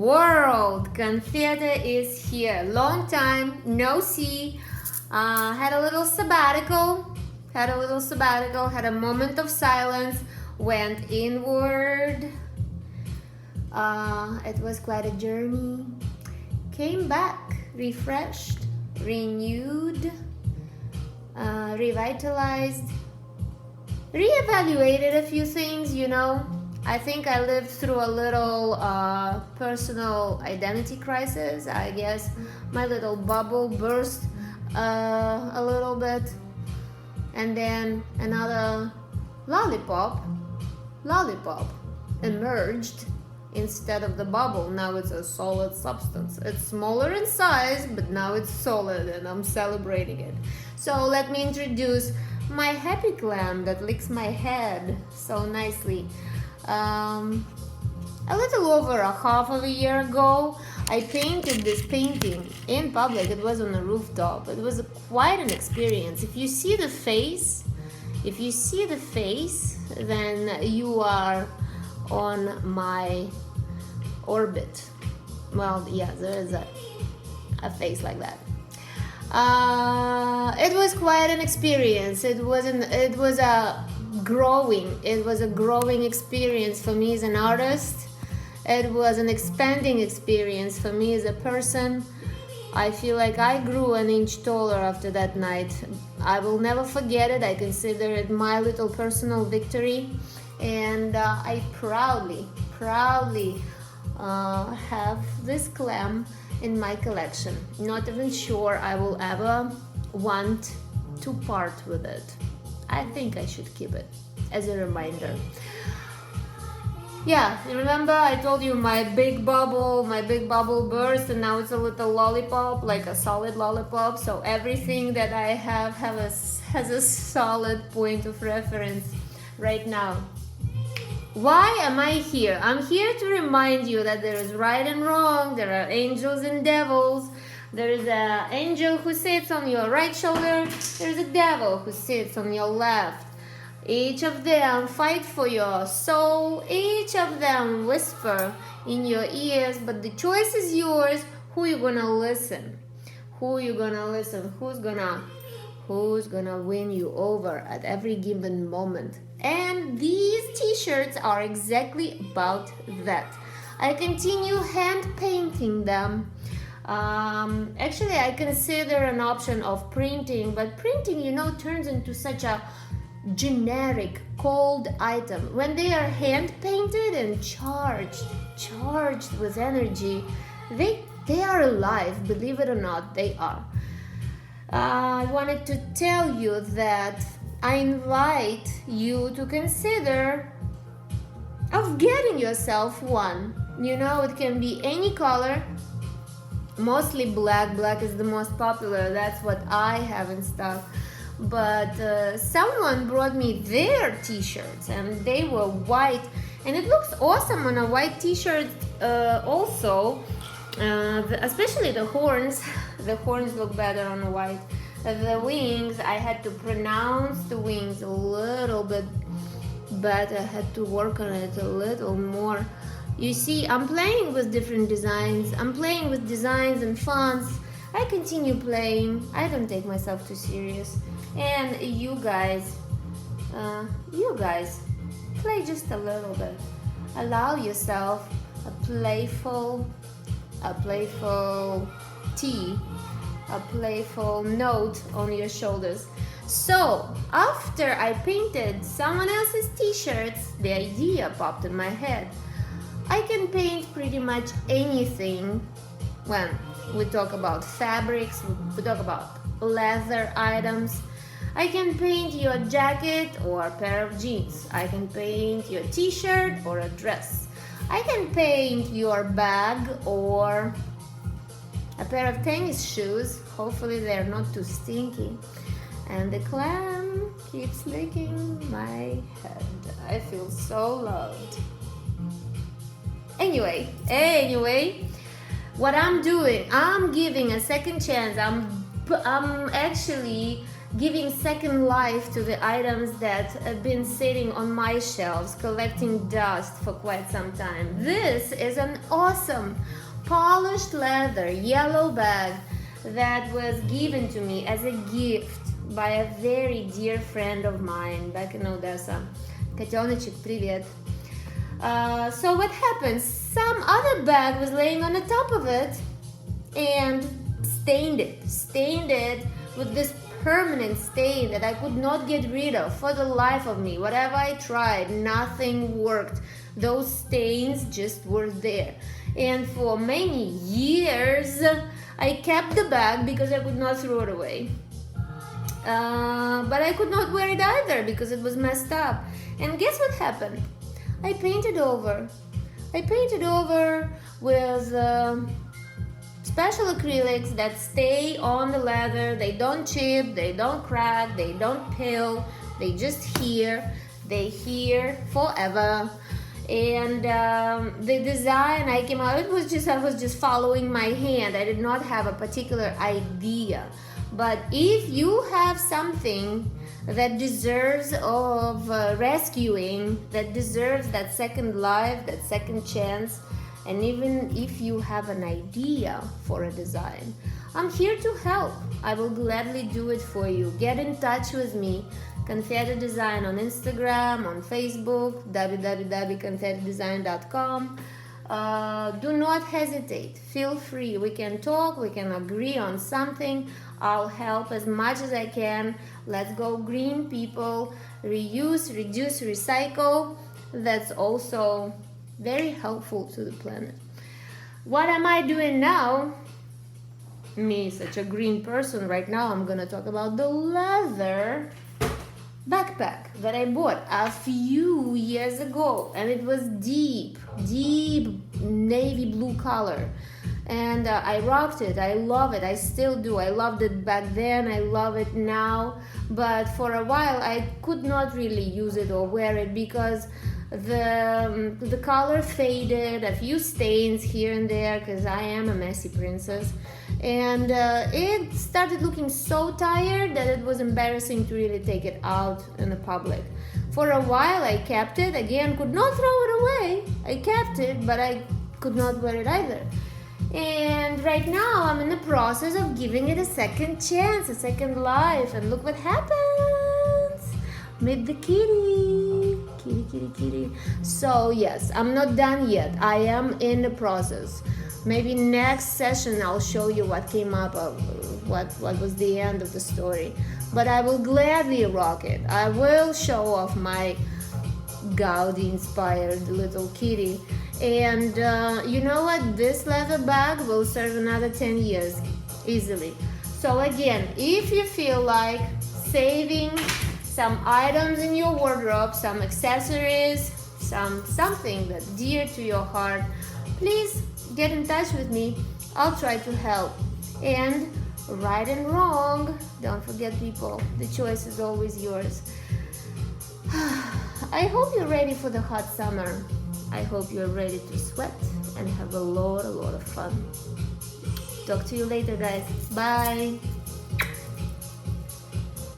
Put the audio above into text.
world. Confetti is here. Long time no see. Had a little sabbatical. Had a moment of silence. Went inward. It was quite a journey. Came back refreshed, renewed, revitalized, reevaluated a few things, I think I lived through a little personal identity crisis. I guess my little bubble burst a little bit, and then another lollipop emerged instead of the bubble. Now it's a solid substance. It's smaller in size, but now it's solid, and I'm celebrating it. So let me introduce my happy clam that licks my head so nicely. A little over a half of a year ago, I painted this painting in public. It was on a rooftop. It was quite an experience. If you see the face, then you are on my orbit. Well, yeah, there is a face like that. It was quite an experience. It was a growing experience for me as an artist. It was an expanding experience for me as a person. I feel like I grew an inch taller after that night. I will never forget it. I consider it my little personal victory, and I proudly have this clam in my collection. Not even sure I will ever want to part with it. I think I should keep it as a reminder. Yeah, remember I told you my big bubble burst, and now it's a little lollipop, like a solid lollipop. So everything that I have has a solid point of reference right now. Why am I here? I'm here to remind you that there is right and wrong, there are angels and devils. There is an angel who sits on your right shoulder, there is a devil who sits on your left. Each of them fight for your soul, each of them whisper in your ears, but the choice is yours. Who you gonna listen? Who's gonna win you over at every given moment? And these t-shirts are exactly about that. I continue hand painting them. Actually, I consider an option of printing, but printing, turns into such a generic, cold item. When they are hand painted and charged with energy, they are alive. Believe it or not, they are. I wanted to tell you that I invite you to consider of getting yourself one. It can be any color, mostly black. Black is the most popular. That's what I have in stock. But someone brought me their t-shirts, and they were white, and it looks awesome on a white t-shirt also, especially the horns. The horns look better on a white. The wings, I had to pronounce the wings a little bit better. I had to work on it a little more. You see, I'm playing with different designs. I'm playing with designs and fonts. I continue playing. I don't take myself too serious. And you guys, play just a little bit. Allow yourself a playful note on your shoulders. So after I painted someone else's t-shirts, the idea popped in my head. I can paint pretty much anything when we talk about fabrics, we talk about leather items. I can paint your jacket or a pair of jeans. I can paint your t-shirt or a dress. I can paint your bag or a pair of tennis shoes. Hopefully they're not too stinky. And the clam keeps licking my head. I feel so loved. Anyway, what I'm doing, I'm giving a second chance. I'm actually giving second life to the items that have been sitting on my shelves, collecting dust for quite some time. This is an awesome polished leather yellow bag that was given to me as a gift by a very dear friend of mine back in Odessa. Котеночек, привет. So what happened? Some other bag was laying on the top of it and stained it with this permanent stain that I could not get rid of for the life of me. Whatever I tried, nothing worked. Those stains just were there. And for many years, I kept the bag because I could not throw it away. But I could not wear it either because it was messed up. And guess what happened? I painted over with special acrylics that stay on the leather. They don't chip, they don't crack, they don't peel. They just they here forever. And the design I came out, I was just following my hand. I did not have a particular idea. But if you have something that deserves of rescuing, that deserves that second life, that second chance, and even if you have an idea for a design, I'm here to help. I will gladly do it for you. Get in touch with me. Confetti Design on Instagram, on Facebook, www.confettidesign.com. Do not hesitate. Feel free. We can talk. We can agree on something. I'll help as much as I can. Let's go green, people. Reuse, reduce, recycle. That's also very helpful to the planet. What am I doing now? Me, such a green person, right now I'm gonna talk about the leather backpack that I bought a few years ago, and it was deep navy blue color, and I rocked it. I love it. I still do. I loved it back then. I love it now, but for a while I could not really use it or wear it because the color faded, a few stains here and there because I am a messy princess, and it started looking so tired that it was embarrassing to really take it out in the public. For a while I kept it, again, could not throw it away. I kept it, but I could not wear it either. And right now I'm in the process of giving it a second chance, a second life, and look what happens. Meet the kitty. Kitty. So yes, I'm not done yet. I am in the process. Maybe next session I'll show you what came up of what was the end of the story. But I will gladly rock it. I will show off my Gaudi inspired little kitty. And you know what? This leather bag will serve another 10 years easily. So again, if you feel like saving some items in your wardrobe, some accessories, something that's dear to your heart, please get in touch with me. I'll try to help. And right and wrong, don't forget, people, the choice is always yours. I hope you're ready for the hot summer. I hope you're ready to sweat and have a lot of fun. Talk to you later, guys. Bye.